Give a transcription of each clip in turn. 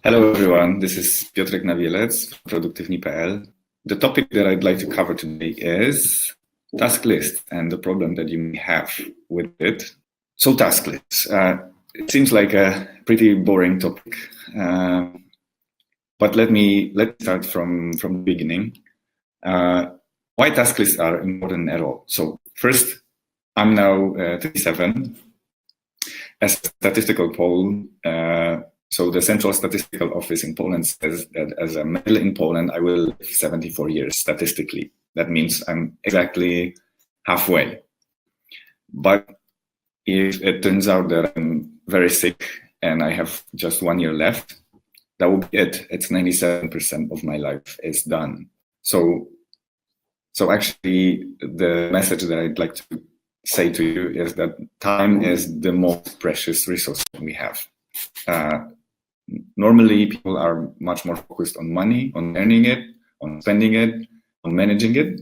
Hello everyone, this is Piotrek Nawielec from Produktywni.pl. The topic that I'd like to cover today is task list and the problem that you may have with it. So task lists, it seems like a pretty boring topic, but let's start from the beginning. Why task lists are important at all? So first, I'm now 37. As a statistical poll, so the Central Statistical Office in Poland says that as a male in Poland, I will live 74 years statistically. That means I'm exactly halfway. But if it turns out that I'm very sick and I have just 1 year left, that will be it. It's 97% of my life is done. So actually, the message that I'd like to say to you is that time is the most precious resource we have. Normally, people are much more focused on money, on earning it, on spending it, on managing it.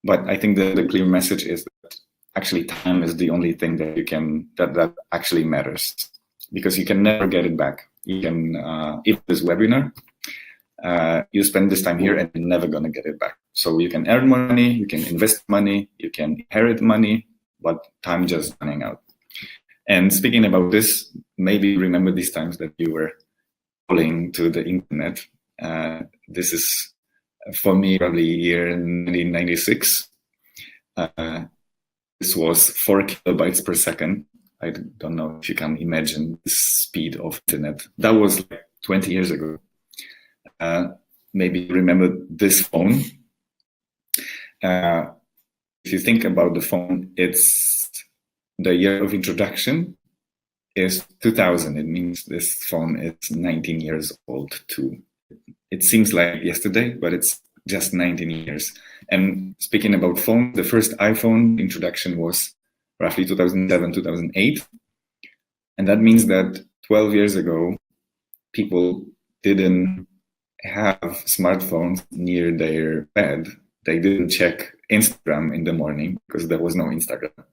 But I think the clear message is that actually time is the only thing that you can that actually matters, because you can never get it back. You can if this webinar, you spend this time here and you're never gonna get it back. So you can earn money, you can invest money, you can inherit money, but time just running out. And speaking about this, maybe remember these times that you were calling to the internet. This is, for me, probably year 1996. This was 4 kilobytes per second. I don't know if you can imagine the speed of internet. That was like 20 years ago. Maybe remember this phone. If you think about the phone, it's the year of introduction is 2000. It means this phone is 19 years old too. It seems like yesterday, but it's just 19 years. And speaking about phone, the first iPhone introduction was roughly 2007, 2008. And that means that 12 years ago, people didn't have smartphones near their bed. They didn't check Instagram in the morning because there was no Instagram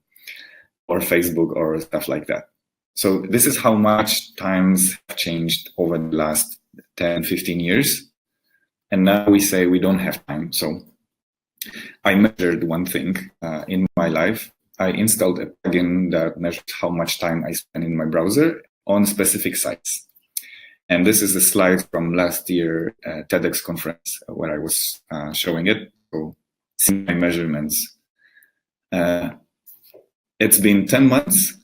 or Facebook or stuff like that. So this is how much times have changed over the last 10, 15 years. And now we say we don't have time. So I measured one thing in my life. I installed a plugin that measures how much time I spend in my browser on specific sites. And this is a slide from last year TEDx conference where I was showing it. So see my measurements. It's been 10 months.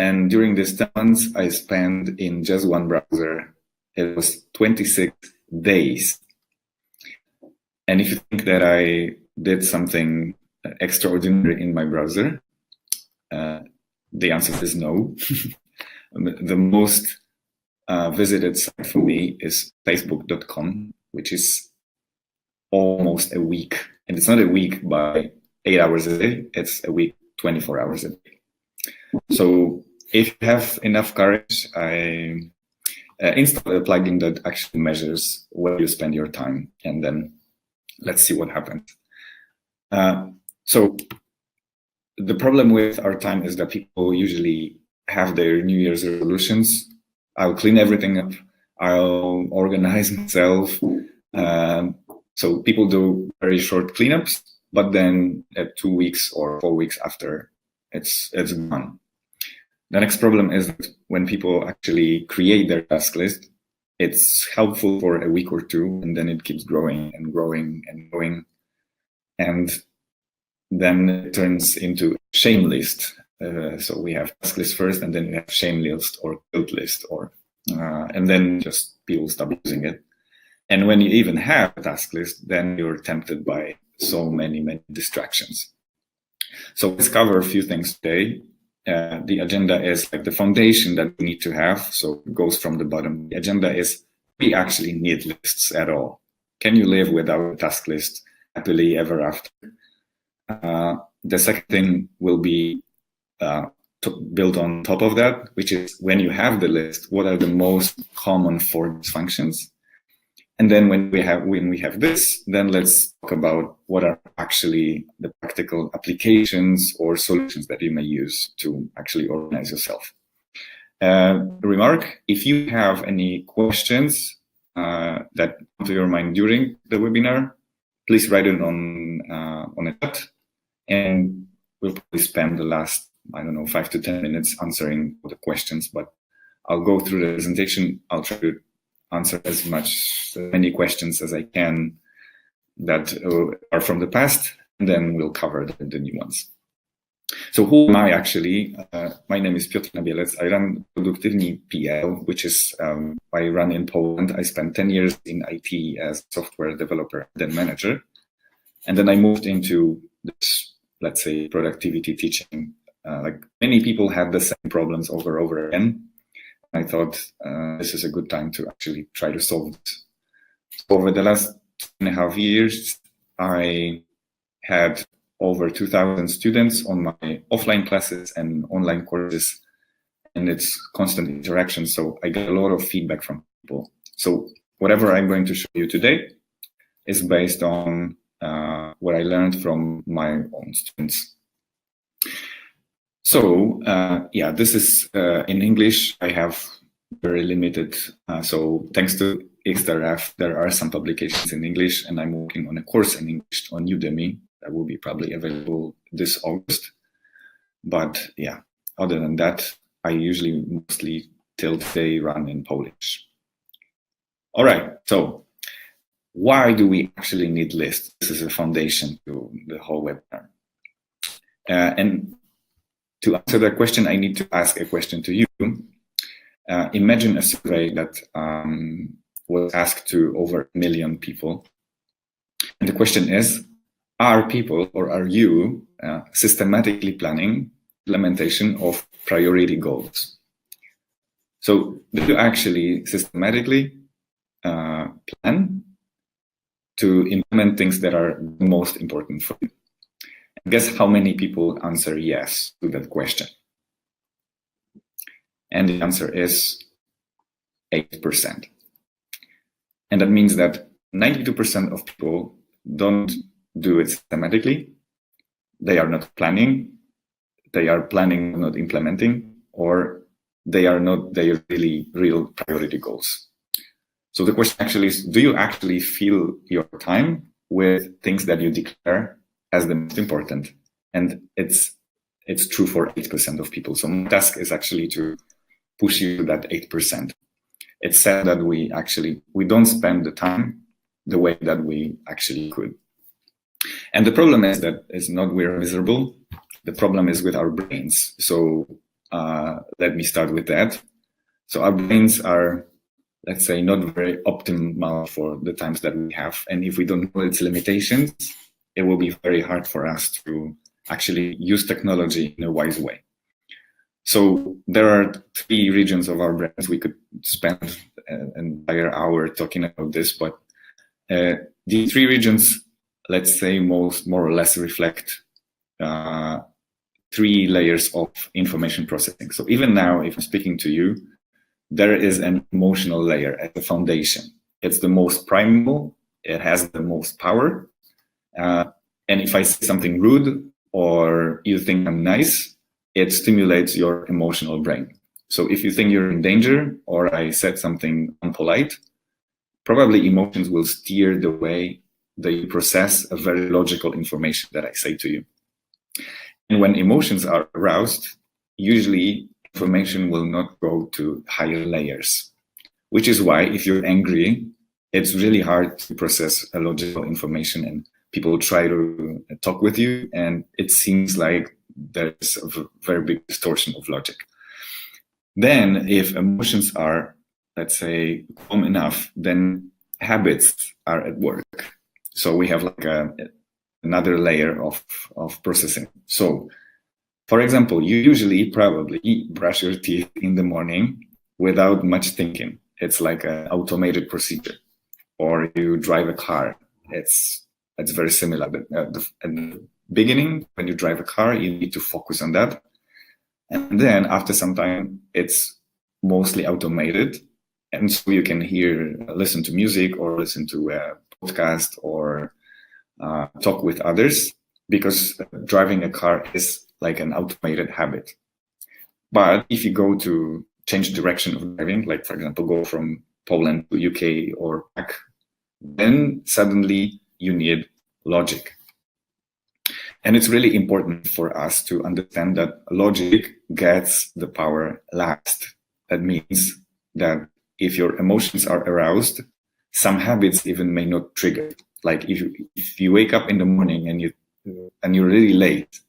And during these 10 months, I spent in just one browser. It was 26 days. And if you think that I did something extraordinary in my browser, the answer is no. The most visited site for me is facebook.com, which is almost a week. And it's not a week by 8 hours a day, it's a week 24 hours a day. So if you have enough courage, I install a plugin that actually measures where you spend your time, and then let's see what happens. So the problem with our time is that people usually have their New Year's resolutions. I'll clean everything up. I'll organize myself. So people do very short cleanups, but then at 2 weeks or 4 weeks after, it's gone. The next problem is that when people actually create their task list, it's helpful for a week or two, and then it keeps growing and growing and growing. And then it turns into a shame list. So we have task list first, and then we have shame list or guilt list, and then just people stop using it. And when you even have a task list, then you're tempted by so many distractions. So let's cover a few things today. The agenda is like the foundation that we need to have. So it goes from the bottom. The agenda is, we actually need lists at all. Can you live without a task list happily ever after? The second thing will be built on top of that, which is when you have the list, what are the most common forms functions? And then when we have this, then let's talk about what are actually the practical applications or solutions that you may use to actually organize yourself. Remark, if you have any questions that come to your mind during the webinar, please write it on a chat, and we'll probably spend the last, I don't know, 5 to 10 minutes answering the questions, but I'll go through the presentation. I'll try to answer as many questions as I can that are from the past, and then we'll cover the new ones. So who am I actually? My name is Piotr Nabielec. I run Produktywni PL, which is I run in Poland. I spent 10 years in IT as software developer, then manager. And then I moved into this, let's say, productivity teaching. Like many people had the same problems over and over again. I thought this is a good time to actually try to solve it. Over the last 2.5 years, I had over 2,000 students on my offline classes and online courses, and it's constant interaction. So I get a lot of feedback from people. So whatever I'm going to show you today is based on what I learned from my own students. So yeah, this is in English. I have very limited. So thanks to XTRF, there are some publications in English, and I'm working on a course in English on Udemy that will be probably available this August. But yeah, other than that, I usually mostly till today run in Polish. All right, so why do we actually need lists? This is a foundation to the whole webinar. And to answer that question, I need to ask a question to you. Imagine a survey that was asked to over 1 million people. And the question is, are people, or are you, systematically planning implementation of priority goals? So do you actually systematically plan to implement things that are most important for you? Guess how many people answer yes to that question? And the answer is 8%. And that means that 92% of people don't do it systematically. They are not planning. They are planning, not implementing, or they are not their real priority goals. So the question actually is, do you actually fill your time with things that you declare as the most important? And it's true for 8% of people. So my task is actually to push you to that 8%. It's sad that we don't spend the time the way that we actually could. And the problem is that it's not we're miserable. The problem is with our brains. So let me start with that. So our brains are, let's say, not very optimal for the times that we have. And if we don't know its limitations, it will be very hard for us to actually use technology in a wise way. So there are 3 regions of our brains. We could spend an entire hour talking about this, but these 3 regions, let's say, more or less reflect 3 layers of information processing. So even now, if I'm speaking to you, there is an emotional layer at the foundation. It's the most primal. It has the most power. And if I say something rude or you think I'm nice, it stimulates your emotional brain. So if you think you're in danger or I said something unpolite, probably emotions will steer the way that you process a very logical information that I say to you. And when emotions are aroused, usually information will not go to higher layers, which is why if you're angry, it's really hard to process a logical information, and people try to talk with you, and it seems like there's a very big distortion of logic. Then if emotions are, let's say, calm enough, then habits are at work. So we have like another layer of processing. So for example, you usually probably brush your teeth in the morning without much thinking. It's like an automated procedure. Or you drive a car. It's very similar. At the beginning, when you drive a car, you need to focus on that. And then after some time, it's mostly automated. And so you can listen to music or listen to a podcast or talk with others, because driving a car is like an automated habit. But if you go to change direction of driving, like for example, go from Poland to UK or back, then suddenly you need logic. And it's really important for us to understand that logic gets the power last. That means that if your emotions are aroused, some habits even may not trigger. Like if you wake up in the morning and you're really late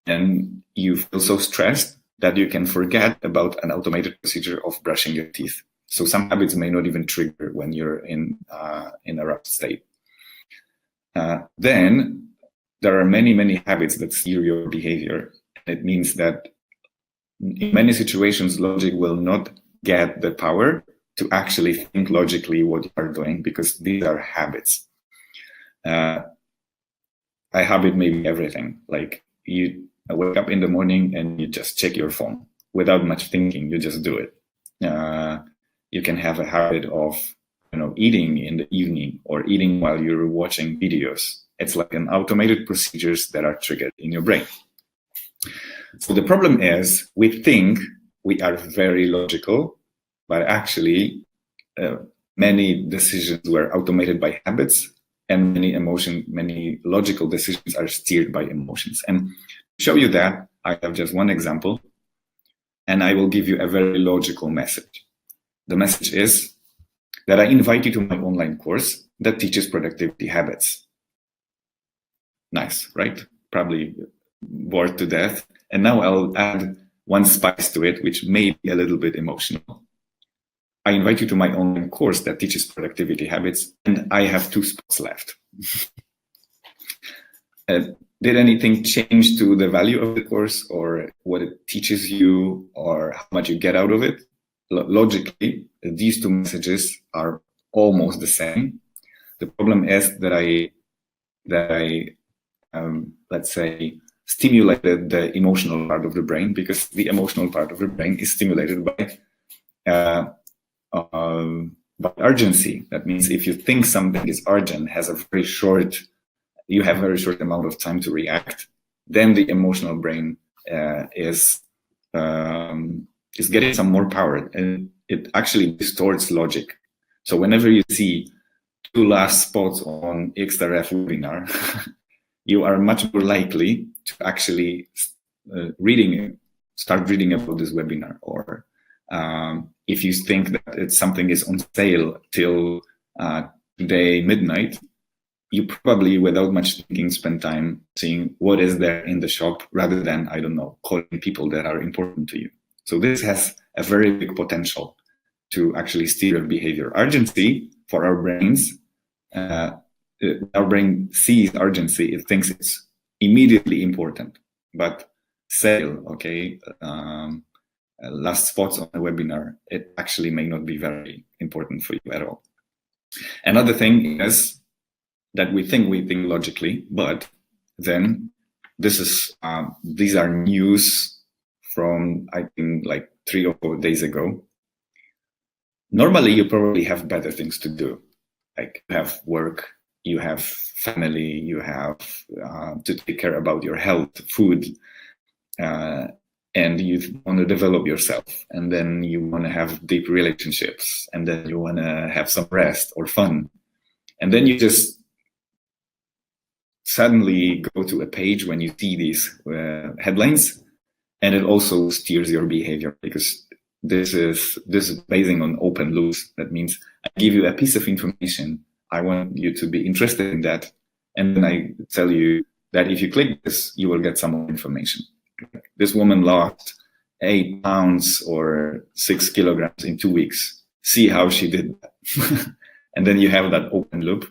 and you feel so stressed that you can forget about an automated procedure of brushing your teeth. So some habits may not even trigger when you're in a rough state. Then there are many habits that steer your behavior. It means that in many situations, logic will not get the power to actually think logically what you are doing, because these are habits. A habit may be everything. Like you wake up in the morning and you just check your phone without much thinking. You just do it. You can have a habit of, eating in the evening or eating while you're watching videos. It's like an automated procedures that are triggered in your brain. So the problem is we think we are very logical, but actually many decisions were automated by habits, and many logical decisions are steered by emotions. And to show you that, I have just one example, and I will give you a very logical message. The message is that I invite you to my online course that teaches productivity habits. Nice, right? Probably bored to death. And now I'll add one spice to it, which may be a little bit emotional. I invite you to my online course that teaches productivity habits, and I have 2 spots left. Did anything change to the value of the course, or what it teaches you, or how much you get out of it? Logically, these 2 messages are almost the same. The problem is that I let's say, stimulated the emotional part of the brain, because the emotional part of the brain is stimulated by urgency. That means if you think something is urgent, you have a very short amount of time to react, then the emotional brain is getting some more power, and it actually distorts logic. So whenever you see 2 last spots on XTRF webinar, you are much more likely to actually start reading about this webinar. Or if you think that something is on sale till today midnight, you probably, without much thinking, spend time seeing what is there in the shop rather than, I don't know, calling people that are important to you. So this has a very big potential to actually steer your behavior. Urgency for our brains, our brain sees urgency, it thinks it's immediately important. But sale, last spots on the webinar, it actually may not be very important for you at all. Another thing is that we think logically, but then these are news from, I think, like 3 or 4 days ago. Normally, you probably have better things to do, like you have work, you have family, you have to take care about your health, food, and you want to develop yourself, and then you want to have deep relationships, and then you want to have some rest or fun. And then you just suddenly go to a page when you see these headlines, and it also steers your behavior, because this is based on open loops. That means I give you a piece of information, I want you to be interested in that, and then I tell you that if you click this, you will get some more information. This woman lost 8 pounds or 6 kilograms in 2 weeks. See how she did that. And then you have that open loop,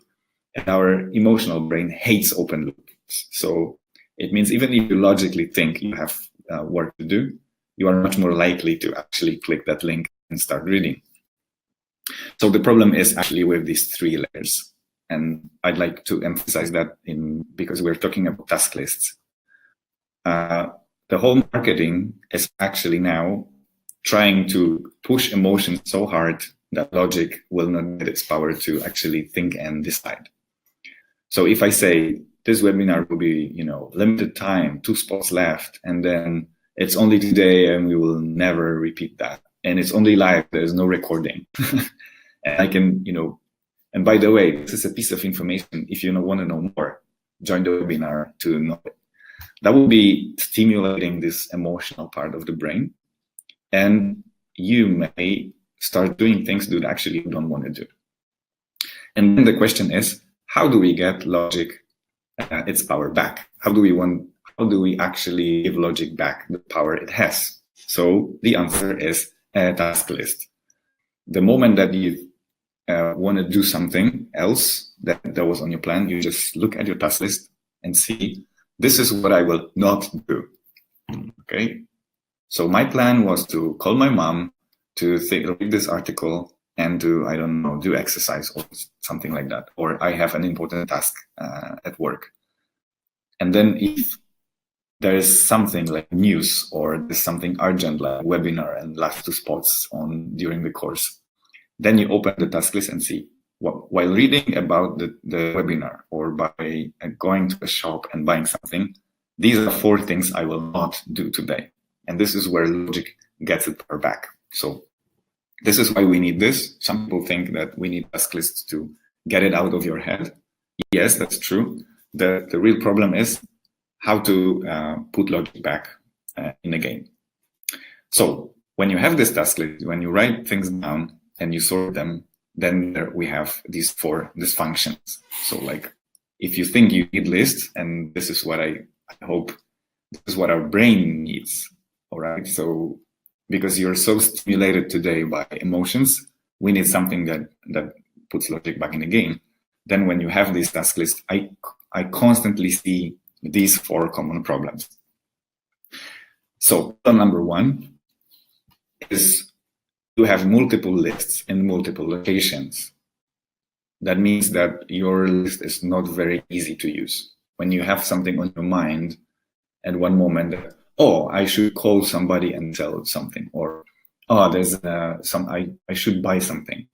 and our emotional brain hates open loops. So it means even if you logically think you have work to do, you are much more likely to actually click that link and start reading. So the problem is actually with these 3 layers. And I'd like to emphasize that because we're talking about task lists. The whole marketing is actually now trying to push emotions so hard that logic will not get its power to actually think and decide. So if I say this webinar will be, limited time, 2 spots left, and then it's only today and we will never repeat that, and it's only live. There's no recording. And I can, and by the way, this is a piece of information. If you want to know more, join the webinar to know it. That will be stimulating this emotional part of the brain. And you may start doing things that actually you don't want to do. And then the question is, how do we get logic its power back? How do we actually give logic back the power it has? So the answer is a task list. The moment that you want to do something else that was on your plan, you just look at your task list and see, this is what I will not do. Okay. So my plan was to call my mom, to read this article, and to, I don't know, do exercise or something like that. Or I have an important task at work. And then if there is something like news or there's something urgent like webinar and last 2 spots during the course, then you open the task list and see, while reading about the webinar or by going to a shop and buying something, these are 4 things I will not do today. And this is where logic gets its power back. So this is why we need this. Some people think that we need task lists to get it out of your head. Yes, that's true. The real problem is how to put logic back in the game. So when you have this task list, when you write things down and you sort them, then we have these 4 dysfunctions. So like, if you think you need lists, and this is what I hope, this is what our brain needs. All right. So because you're so stimulated today by emotions, we need something that puts logic back in the game. Then when you have this task list, I constantly see these 4 common problems. So number 1 is you have multiple lists in multiple locations. That means that your list is not very easy to use. When you have something on your mind at one moment, I should call somebody and tell something, or there's I should buy something.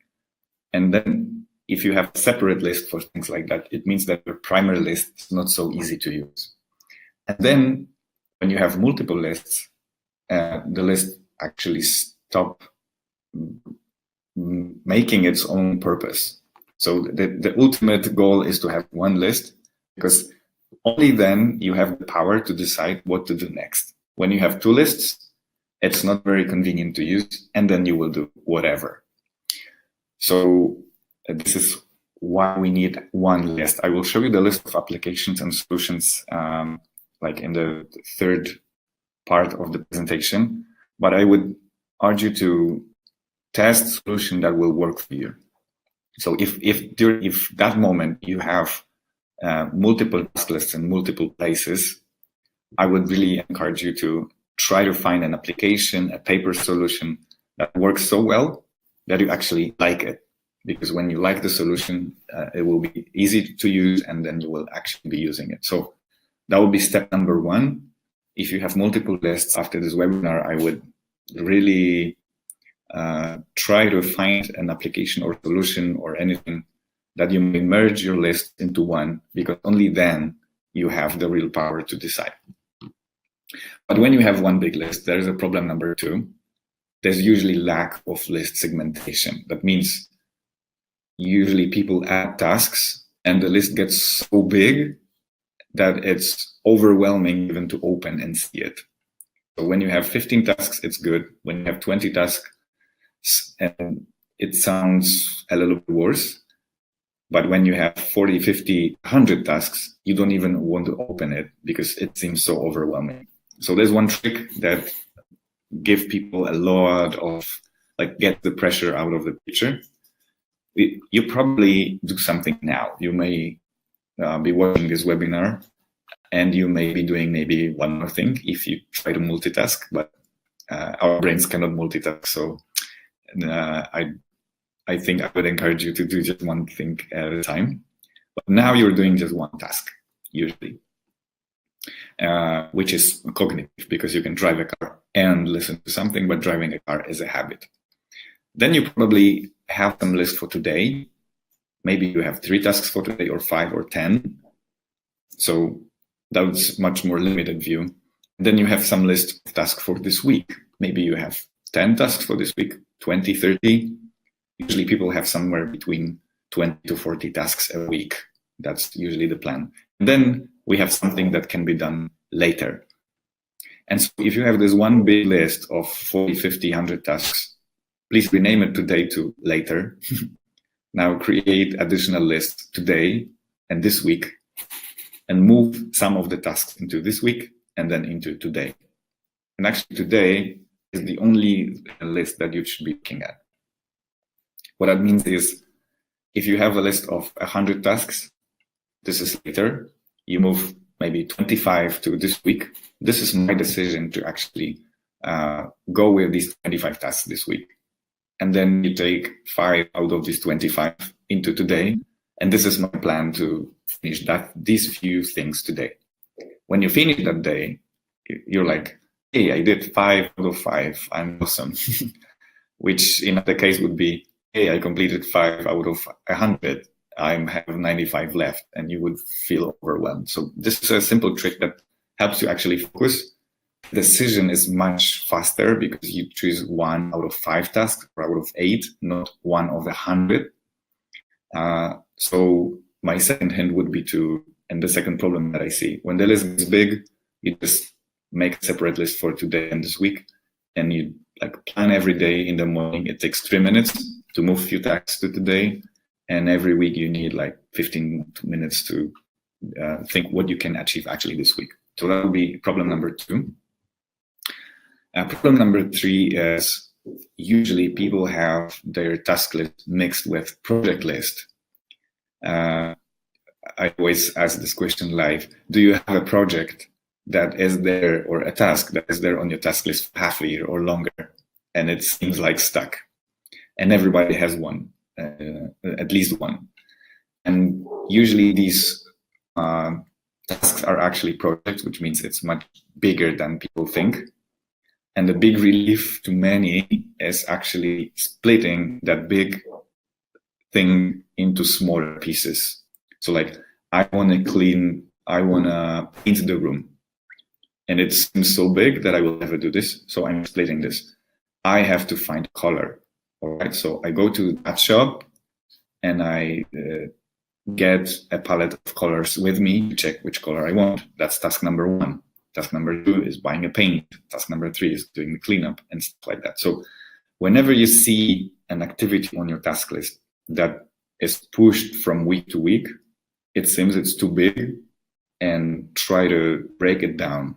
And then if you have a separate list for things like that, it means that your primary list is not so easy to use. And then when you have multiple lists, the list actually stop making its own purpose. So the ultimate goal is to have one list, because only then you have the power to decide what to do next. When you have 2 lists, it's not very convenient to use, and then you will do whatever. So this is why we need one list. I will show you the list of applications and solutions like in the 3rd part of the presentation, but I would urge you to test a solution that will work for you. So if that moment you have multiple task lists in multiple places, I would really encourage you to try to find an application, a paper solution that works so well that you actually like it. Because when you like the solution, it will be easy to use, and then you will actually be using it. So that would be step number 1. If you have multiple lists after this webinar, I would really try to find an application or solution or anything that you may merge your list into one, because only then you have the real power to decide. But when you have one big list, there is a problem number 2. There's usually lack of list segmentation. That means usually people add tasks and the list gets so big that it's overwhelming even to open and see it. So when you have 15 tasks, it's good. When you have 20 tasks, and it sounds a little bit worse. But when you have 40, 50, 100 tasks, you don't even want to open it because it seems so overwhelming. So there's one trick that gives people a lot of, get the pressure out of the picture. You probably do something now. You may be watching this webinar, and you may be doing maybe one more thing if you try to multitask, but our brains cannot multitask. So I think I would encourage you to do just one thing at a time. But now you're doing just one task, usually, which is cognitive, because you can drive a car and listen to something, but driving a car is a habit. Then you probably have some list for today. Maybe you have 3 tasks for today, or 5 or 10. So that's much more limited view. Then you have some list of tasks for this week. Maybe you have 10 tasks for this week, 20, 30. Usually people have somewhere between 20 to 40 tasks a week. That's usually the plan. And then we have something that can be done later. And so if you have this one big list of 40, 50, 100 tasks, please rename it today to later. Now create additional lists today and this week, and move some of the tasks into this week and then into today. And actually today is the only list that you should be looking at. What that means is, if you have a list of 100 tasks, this is later. You move maybe 25 to this week. This is my decision to actually go with these 25 tasks this week. And then you take 5 out of these 25 into today. And this is my plan to finish these few things today. When you finish that day, you're like, hey, I did 5 out of 5. I'm awesome. Which in the case would be, hey, I completed 5 out of 100. I have 95 left, and you would feel overwhelmed. So this is a simple trick that helps you actually focus. Decision is much faster because you choose 1 out of 5 tasks or out of 8, not 1 of 100. So my second hint would be and the second problem that I see, when the list is big, you just make a separate list for today and this week, and you plan every day in the morning. It takes 3 minutes to move a few tasks to today, and every week you need 15 minutes to think what you can achieve actually this week. So that would be problem number 2. Problem number 3 is usually people have their task list mixed with project list. I always ask this question live: do you have a project that is there, or a task that is there on your task list for half a year or longer, and it seems like stuck? And everybody has one, at least one. And usually these tasks are actually projects, which means it's much bigger than people think. And the big relief to many is actually splitting that big thing into smaller pieces. So I want to paint the room. And it seems so big that I will never do this. So I'm splitting this. I have to find color. All right. So I go to that shop and I get a palette of colors with me to check which color I want. That's task number 1. Task number 2 is buying a paint. Task number 3 is doing the cleanup and stuff like that. So whenever you see an activity on your task list that is pushed from week to week, it seems it's too big, and try to break it down.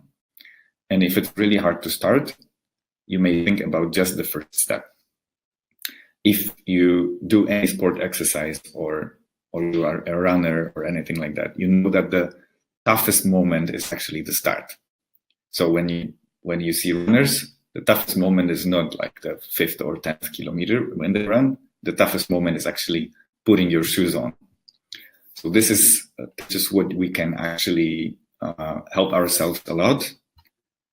And if it's really hard to start, you may think about just the first step. If you do any sport exercise or you are a runner or anything like that, you know that the toughest moment is actually the start. So when you see runners, the toughest moment is not the 5th or 10th kilometer when they run. The toughest moment is actually putting your shoes on. So this is just what we can actually help ourselves a lot.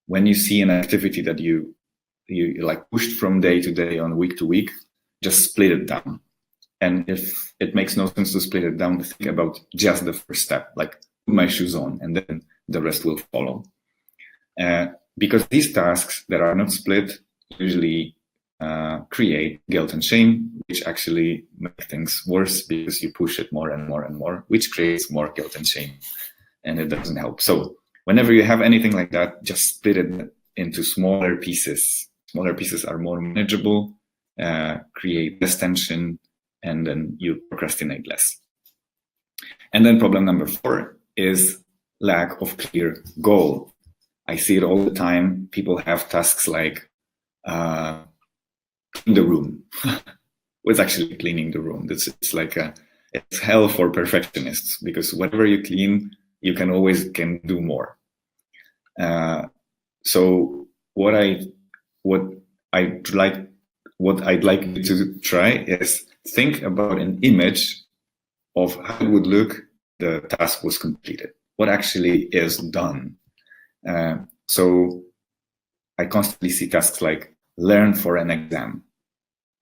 When you see an activity that you pushed from day to day, on week to week, just split it down. And if it makes no sense to split it down, think about just the first step, put my shoes on, and then the rest will follow. Because these tasks that are not split usually create guilt and shame, which actually make things worse because you push it more and more and more, which creates more guilt and shame, and it doesn't help. So whenever you have anything like that, just split it into smaller pieces. Smaller pieces are more manageable, create less tension, and then you procrastinate less. And then problem number 4 is lack of clear goal. I see it all the time. People have tasks like clean the room. What's actually cleaning the room? It's hell for perfectionists, because whatever you clean, you can always do more. So what I'd like you to try is think about an image of how it would look the task was completed, what actually is done. So I constantly see tasks like learn for an exam.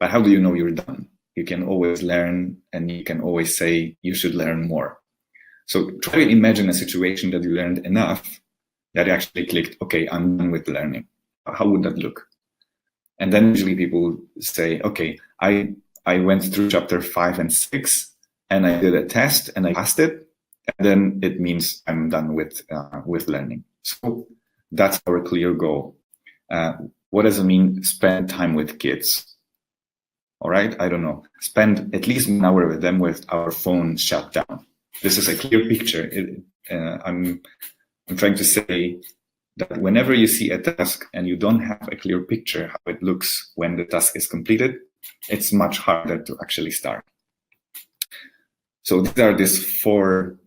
But how do you know you're done? You can always learn, and you can always say you should learn more. So try to imagine a situation that you learned enough that you actually clicked, okay, I'm done with learning. How would that look? And then usually people say, okay, I went through chapter 5 and 6 and I did a test and I passed it. And then it means I'm done with learning. So that's our clear goal. What does it mean? Spend time with kids. All right, I don't know. Spend at least 1 hour with them with our phone shut down. This is a clear picture. I'm trying to say that whenever you see a task and you don't have a clear picture how it looks when the task is completed, it's much harder to actually start. So these are these 4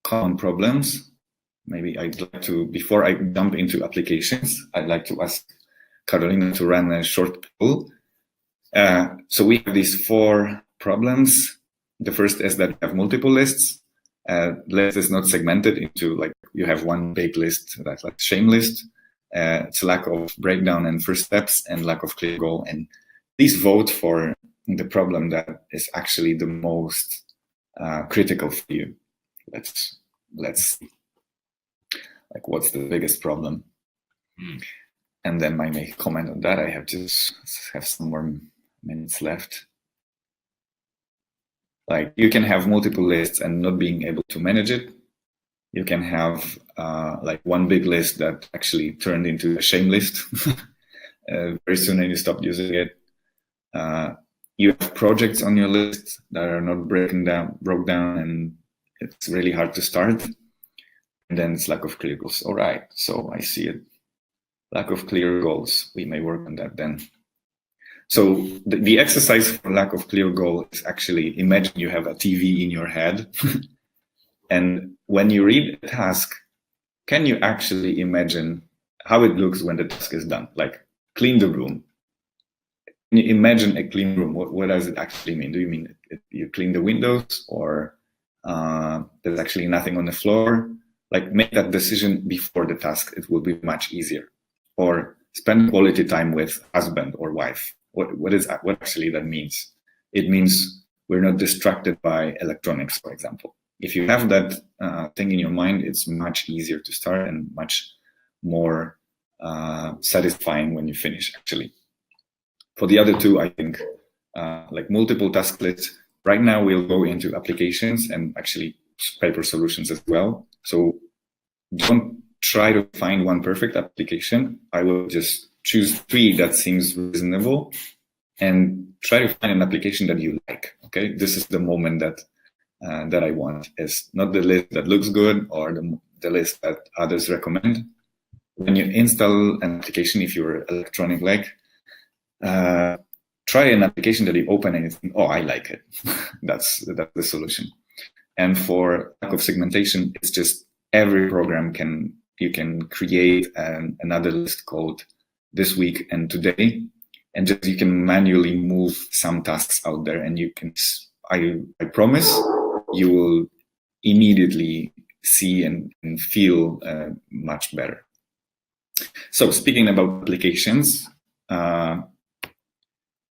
common problems. Maybe I'd like to, before I jump into applications, I'd like to ask Carolina to run a short poll. So we have these 4 problems. The first is that we have multiple lists. List is not segmented into, like, you have one big list, that's like shame list. It's lack of breakdown and first steps and lack of clear goal. And please vote for the problem that is actually the most critical for you. Let's see. Like, what's the biggest problem? And then I may comment on that. I have some more minutes left. Like, you can have multiple lists and not being able to manage it. You can have like one big list that actually turned into a shame list very soon, and you stop using it. You have projects on your list that are not broke down, and it's really hard to start. And then it's lack of clear goals. All right, so I see it. Lack of clear goals. We may work on that then. So the exercise for lack of clear goal is actually, imagine you have a TV in your head. And when you read a task, can you actually imagine how it looks when the task is done? Like, clean the room. Can you imagine a clean room? What does it actually mean? Do you mean you clean the windows, or there's actually nothing on the floor? Like, make that decision before the task. It will be much easier. Or spend quality time with husband or wife. What actually that means? It means we're not distracted by electronics, for example. If you have that thing in your mind, it's much easier to start and much more satisfying when you finish, actually. For the other 2, I think, like multiple task lists, right now we'll go into applications and actually paper solutions as well. So don't try to find one perfect application. I will just choose 3 that seems reasonable and try to find an application that you like. Okay, this is the moment that I want. Is not the list that looks good or the list that others recommend. When you install an application, if you're electronic like, try an application that you open and you think, oh, I like it. That's the solution. And for lack of segmentation, it's just every program you can create another list called this week and today, and just you can manually move some tasks out there, and you can, I promise you will immediately see and feel much better. So speaking about applications,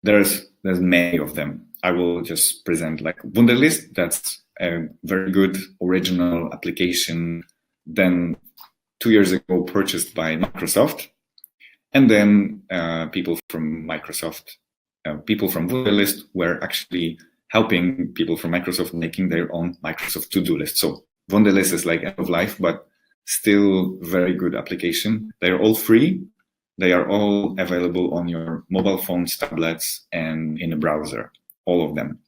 there's many of them. I will just present like Wunderlist. That's a very good original application. Then 2 years ago purchased by Microsoft, and then people from Microsoft, people from Wunderlist were actually helping people from Microsoft making their own Microsoft to-do list. So Wunderlist is like end of life, but still very good application. They're all free. They are all available on your mobile phones, tablets, and in a browser, all of them.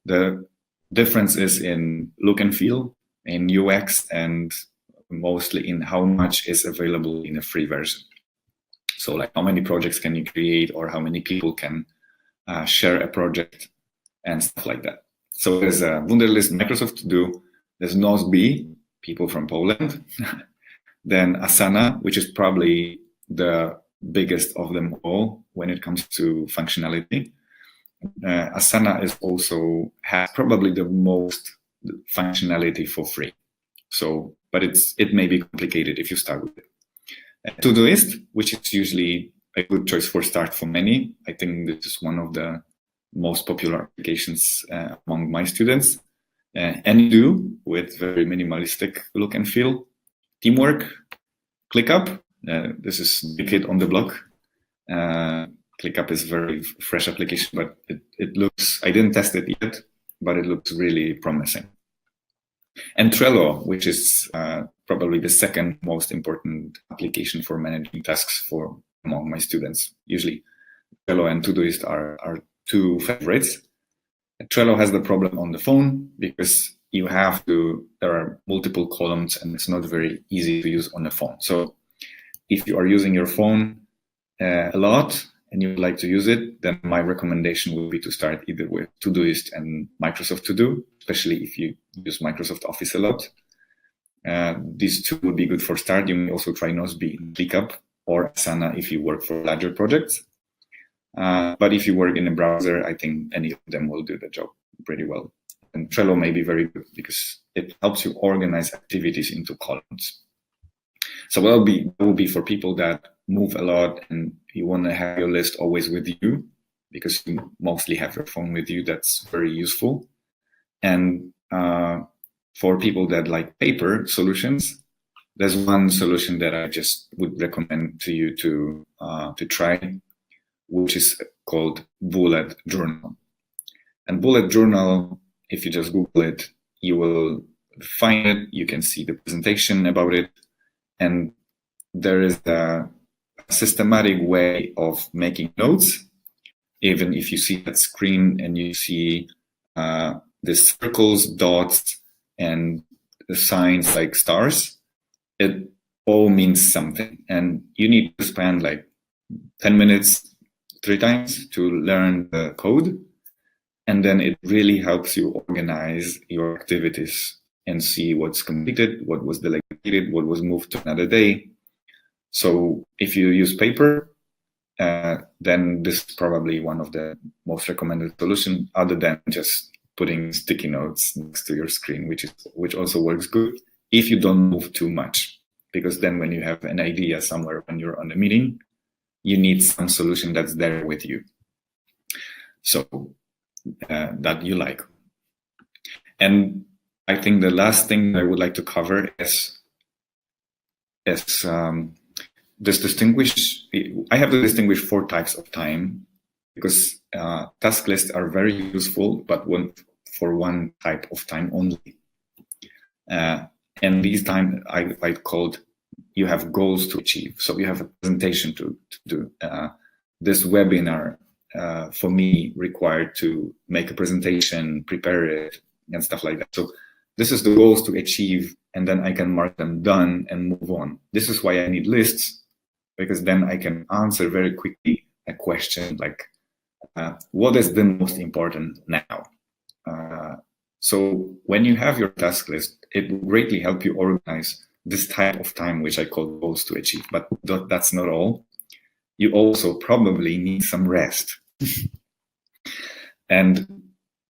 The difference is in look and feel, in UX, and mostly in how much is available in a free version. So like how many projects can you create, or how many people can share a project and stuff like that. So there's a Wunderlist Microsoft to do. There's Nozbe, people from Poland. Then Asana, which is probably the biggest of them all when it comes to functionality. Asana is also has probably the most functionality for free. So, but it may be complicated if you start with it. Todoist, which is usually a good choice for start for many. I think this is one of the most popular applications among my students. Anydo, with very minimalistic look and feel. Teamwork, ClickUp. This is the kid on the block. ClickUp is a very fresh application, but it looks, I didn't test it yet, but it looks really promising. And Trello, which is probably the second most important application for managing tasks for among my students. Usually Trello and Todoist are two favorites. Trello has the problem on the phone because you have to, there are multiple columns and it's not very easy to use on the phone. So if you are using your phone a lot and you would like to use it, then my recommendation would be to start either with Todoist and Microsoft To Do, especially if you use Microsoft Office a lot. These two would be good for start. You may also try Nozbe and ClickUp or Asana if you work for larger projects. But if you work in a browser, I think any of them will do the job pretty well. And Trello may be very good because it helps you organize activities into columns. So that will be for people that move a lot and you want to have your list always with you because you mostly have your phone with you. That's very useful. And for people that like paper solutions, there's one solution that I just would recommend to you to try, which is called Bullet Journal. And Bullet Journal, if you just Google it, you will find it. You can see the presentation about it. And there is a systematic way of making notes. Even if you see that screen and you see the circles, dots, and the signs like stars, it all means something. And you need to spend like 10 minutes 3 times to learn the code. And then it really helps you organize your activities and see what's completed, what was delegated, what was moved to another day. So if you use paper, then this is probably one of the most recommended solutions, other than just putting sticky notes next to your screen, which also works good if you don't move too much. Because then when you have an idea somewhere when you're on a meeting, you need some solution that's there with you. So that you like. And I think the last thing I would like to cover is this distinguish. I have to distinguish 4 types of time because task lists are very useful, but for one type of time only. And these time I called, you have goals to achieve. So you have a presentation to do. This webinar for me required to make a presentation, prepare it, and stuff like that. So this is the goals to achieve, and then I can mark them done and move on. This is why I need lists, because then I can answer very quickly a question like, what is the most important now? So when you have your task list, it will greatly help you organize this type of time, which I call goals to achieve. But that's not all. You also probably need some rest. And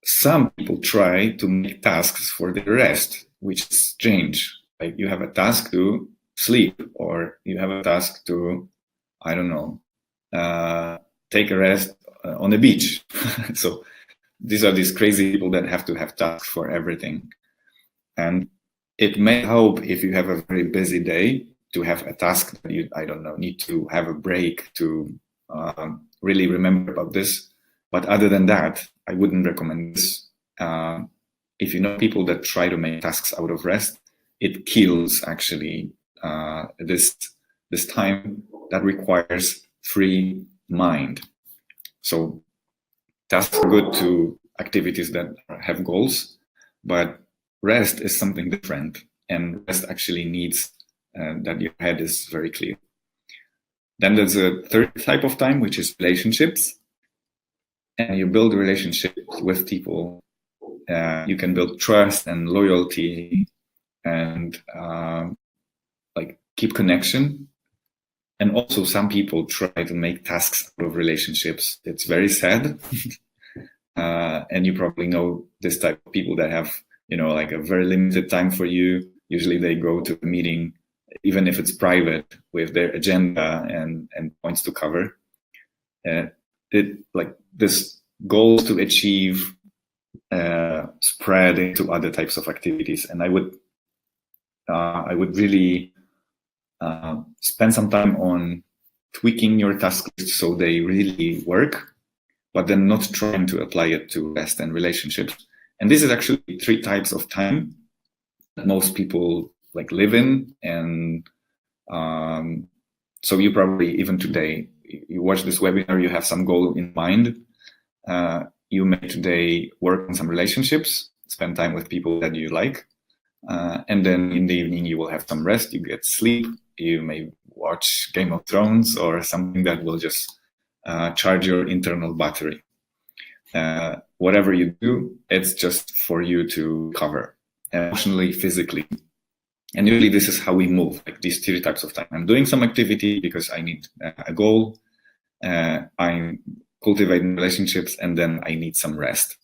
some people try to make tasks for their rest, which is strange. Like you have a task to sleep, or you have a task to, I don't know, take a rest on the beach. So these are these crazy people that have to have tasks for everything. And it may help if you have a very busy day to have a task that you, I don't know, need to have a break to really remember about this. But other than that, I wouldn't recommend this. If you know people that try to make tasks out of rest, it kills actually this time that requires free mind. So tasks are good to activities that have goals, but rest is something different, and rest actually needs that your head is very clear. Then there's a third type of time, which is relationships. And you build relationships with people. You can build trust and loyalty and like keep connection. And also some people try to make tasks out of relationships. It's very sad. And you probably know this type of people that have, you know, like a very limited time for you. Usually they go to a meeting, even if it's private, with their agenda and points to cover. This goals to achieve spread into other types of activities, and I would really spend some time on tweaking your task list so they really work, but then not trying to apply it to rest and relationships. And this is actually 3 types of time that most people like live in. And so you probably, even today, you watch this webinar, you have some goal in mind. You may today work on some relationships, spend time with people that you like. And then in the evening, you will have some rest, you get sleep, you may watch Game of Thrones or something that will just charge your internal battery. Whatever you do, it's just for you to recover emotionally, physically. And usually this is how we move, like these 3 types of time. I'm doing some activity because I need a goal. I'm cultivating relationships, and then I need some rest.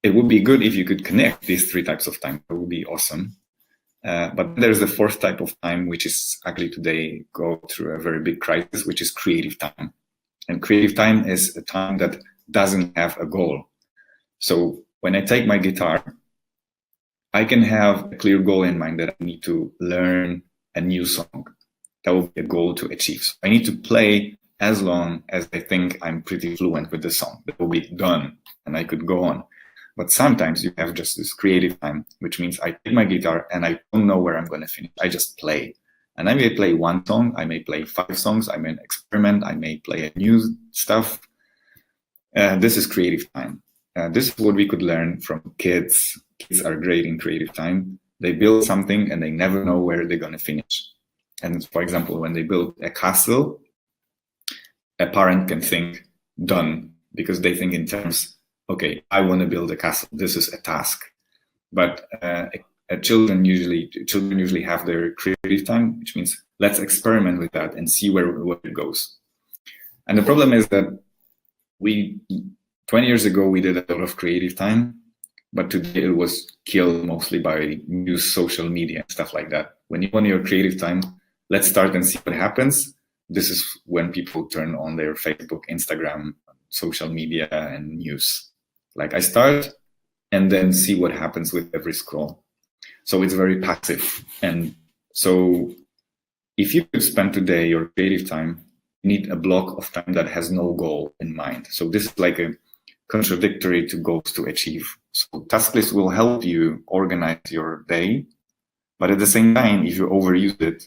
It would be good if you could connect these 3 types of time. It would be awesome. But there's the 4th type of time, which is actually today go through a very big crisis, which is creative time. And creative time is a time that doesn't have a goal. So when I take my guitar, I can have a clear goal in mind that I need to learn a new song. That will be a goal to achieve. So I need to play as long as I think I'm pretty fluent with the song. That will be done, and I could go on. But sometimes you have just this creative time, which means I take my guitar and I don't know where I'm going to finish. I just play. And I may play 1 song, I may play 5 songs, I may experiment, I may play a new stuff. This is creative time. This is what we could learn from kids. Kids are great in creative time. They build something and they never know where they're going to finish. And for example, when they build a castle, a parent can think done, because they think in terms, okay, I want to build a castle. This is a task. But children usually have their creative time, which means let's experiment with that and see where it goes. And the problem is that 20 years ago, we did a lot of creative time, but today it was killed mostly by news, social media, and stuff like that. When you want your creative time, let's start and see what happens. This is when people turn on their Facebook, Instagram, social media, and news. Like I start and then see what happens with every scroll. So it's very passive. And so if you could spend today your creative time, you need a block of time that has no goal in mind. So this is like a contradictory to goals to achieve. So task list will help you organize your day, but at the same time, if you overuse it,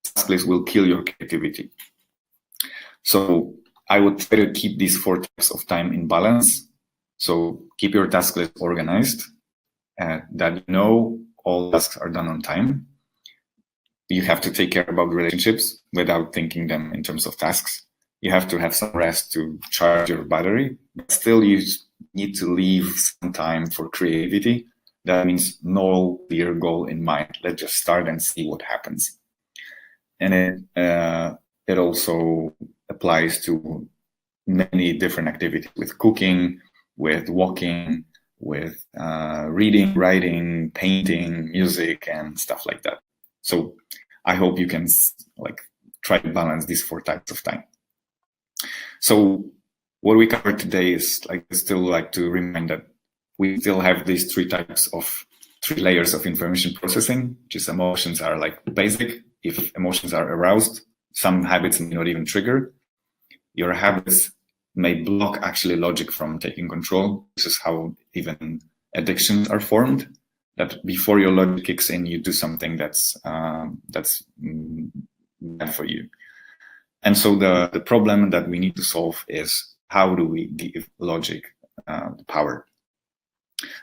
task list will kill your creativity. So I would try to keep these 4 types of time in balance. So keep your task list organized, that you know all tasks are done on time. You have to take care about relationships without thinking them in terms of tasks. You have to have some rest to charge your battery, but still you need to leave some time for creativity. That means no clear goal in mind. Let's just start and see what happens. And it also applies to many different activities, with cooking, with walking, with reading, writing, painting, music, and stuff like that. So I hope you can try to balance these 4 types of time. So what we covered today is still like to remind that we still have these 3 layers of information processing, which is emotions are like basic. If emotions are aroused, some habits may not even trigger. Your habits may block actually logic from taking control. This is how even addictions are formed, that before your logic kicks in, you do something that's bad for you. And so the problem that we need to solve is, how do we give logic the power?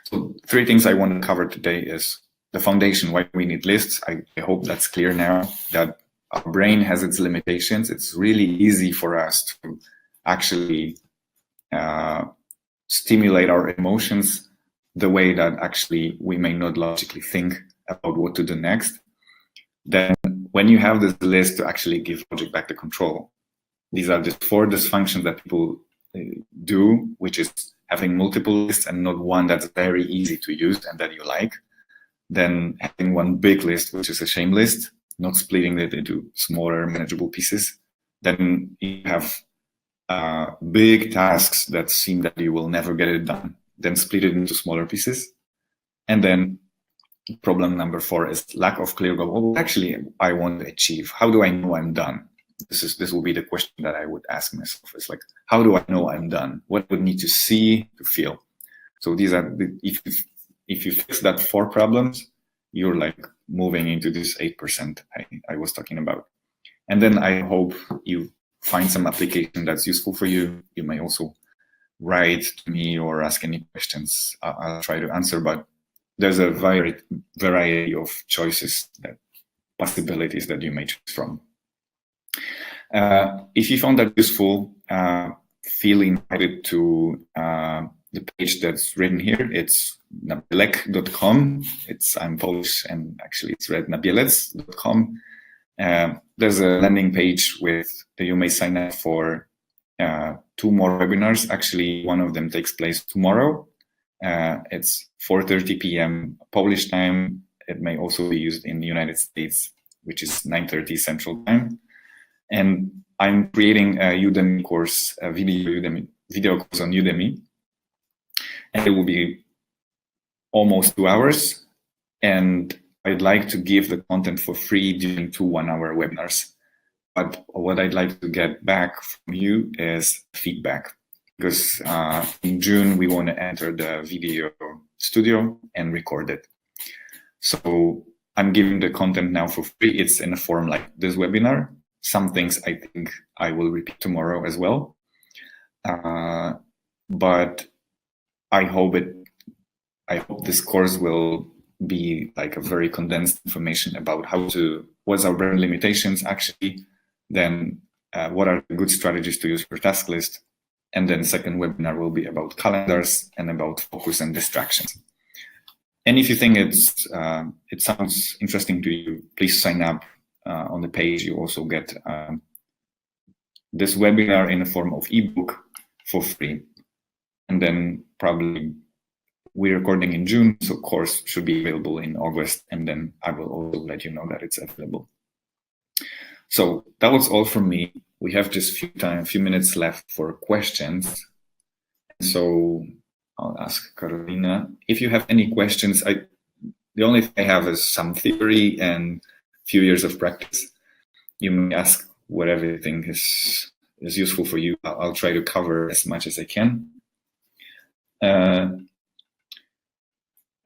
So 3 things I want to cover today is the foundation, why we need lists. I hope that's clear now, that our brain has its limitations. It's really easy for us to actually stimulate our emotions the way that actually we may not logically think about what to do next. Then when you have this list to actually give logic back the control, these are the 4 dysfunctions that people do, which is having multiple lists and not one that's very easy to use and that you like. Then having one big list, which is a shame list, not splitting it into smaller manageable pieces. Then you have big tasks that seem that you will never get it done. Then split it into smaller pieces. And then problem number 4 is lack of clear goal. What actually I want to achieve? How do I know I'm done? this will be the question that I would ask myself. It's like, how do I know I'm done? What would need to see to feel? So these are if you fix that 4 problems, you're like moving into this 8% I was talking about. And then I hope you find some application that's useful for you. You may also write to me or ask any questions. I'll try to answer, but there's a variety of choices, possibilities that you may choose from. If you found that useful, feel invited to the page that's written here. It's nabielek.com. I'm Polish, and actually it's read nabielec.com. There's a landing page that you may sign up for 2 more webinars. Actually, one of them takes place tomorrow. It's 4:30 p.m. Polish time. It may also be used in the United States, which is 9:30 Central Time. And I'm creating a Udemy course, a video course on Udemy. And it will be almost 2 hours. And I'd like to give the content for free during 2 one-hour webinars. But what I'd like to get back from you is feedback. Because in June, we want to enter the video studio and record it. So I'm giving the content now for free. It's in a form like this webinar. Some things I think I will repeat tomorrow as well. But I hope this course will be like a very condensed information about what's our brand limitations actually, then what are the good strategies to use for task list. And then second webinar will be about calendars and about focus and distractions. And if you think it sounds interesting to you, please sign up. On the page, you also get this webinar in the form of ebook for free. And then probably we're recording in June, so course should be available in August. And then I will also let you know that it's available. So that was all from me. We have just a few minutes left for questions. So I'll ask Carolina if you have any questions. The only thing I have is some theory and few years of practice. You may ask whatever you think is useful for you. I'll try to cover as much as I can.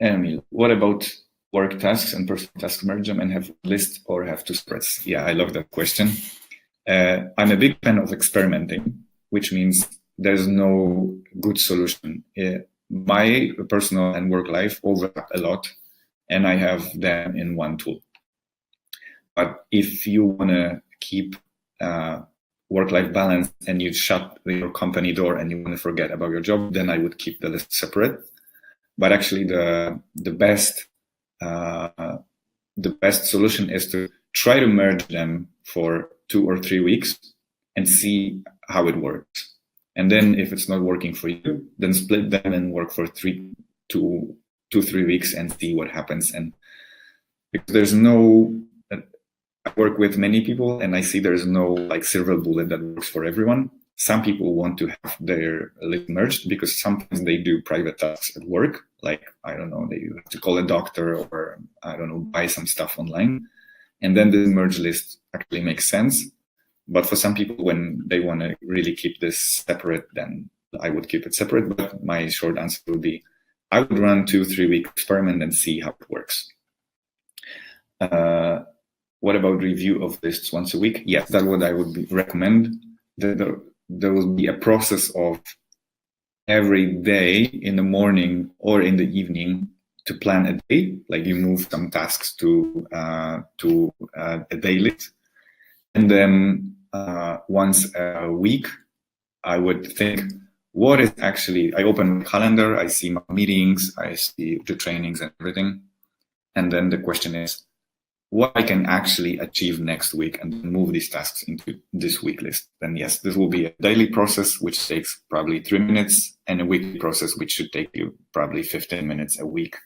Emil, what about work tasks and personal tasks, merge them and have a list or have 2 spreads? Yeah, I love that question. I'm a big fan of experimenting, which means there's no good solution. My personal and work life overlap a lot, and I have them in one tool. But if you want to keep work-life balance and you shut your company door and you want to forget about your job, then I would keep the list separate. But actually, the best solution is to try to merge them for 2 or 3 weeks and see how it works. And then if it's not working for you, then split them and work for 3 to 3 weeks and see what happens. And because there's no I work with many people and I see there's no like silver bullet that works for everyone. Some people want to have their list merged because sometimes they do private tasks at work. Like, I don't know, they have to call a doctor or, I don't know, buy some stuff online. And then the merge list actually makes sense. But for some people, when they want to really keep this separate, then I would keep it separate. But my short answer would be, I would run 2-3 week experiment and see how it works. What about review of lists once a week? Yes, that's what I would recommend. There will be a process of every day in the morning or in the evening to plan a day, like you move some tasks to a day list. And then once a week, I would think, what is actually, I open my calendar, I see my meetings, I see the trainings and everything. And then the question is, what I can actually achieve next week and move these tasks into this week list. Then yes, this will be a daily process, which takes probably 3 minutes, and a weekly process, which should take you probably 15 minutes a week.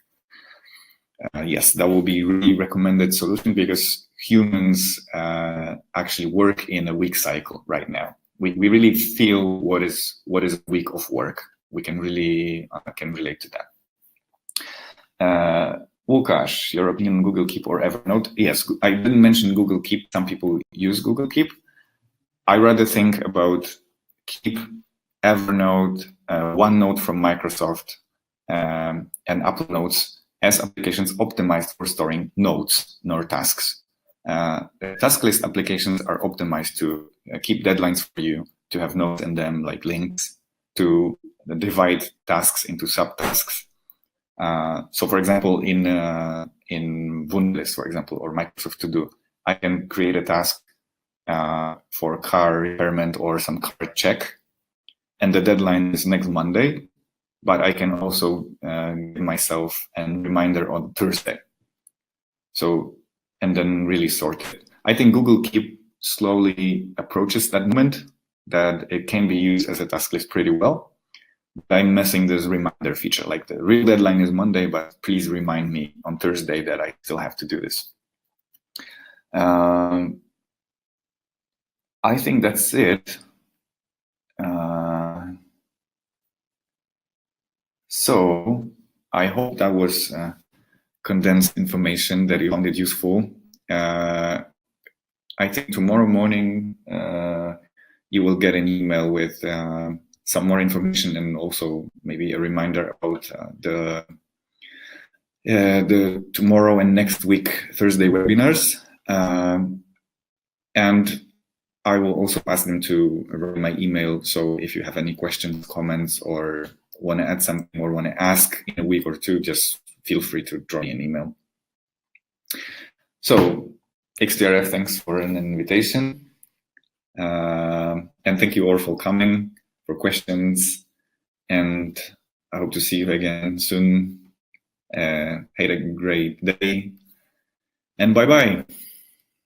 Yes, that will be really recommended solution because humans actually work in a week cycle right now. We really feel what is a week of work. We can really can relate to that. Łukasz, your opinion on Google Keep or Evernote? Yes, I didn't mention Google Keep. Some people use Google Keep. I rather think about keep Evernote, OneNote from Microsoft, and Apple Notes as applications optimized for storing notes, not tasks. The task list applications are optimized to keep deadlines for you, to have notes in them like links, to divide tasks into subtasks. So, for example, in Wunderlist, for example, or Microsoft To Do, I can create a task for car repairment or some car check, and the deadline is next Monday, but I can also give myself a reminder on Thursday. So, and then really sort it. I think Google Keep slowly approaches that moment that it can be used as a task list pretty well. But I'm missing this reminder feature, like the real deadline is Monday, but please remind me on Thursday that I still have to do this. I think that's it. So I hope that was condensed information that you found it useful. I think tomorrow morning you will get an email with some more information and also maybe a reminder about the tomorrow and next week Thursday webinars. And I will also ask them to write my email. So if you have any questions, comments, or want to add something or want to ask in a week or two, just feel free to drop me an email. So XTRF, thanks for an invitation. And thank you all for coming, for questions. And I hope to see you again soon. Have a great day. And bye-bye.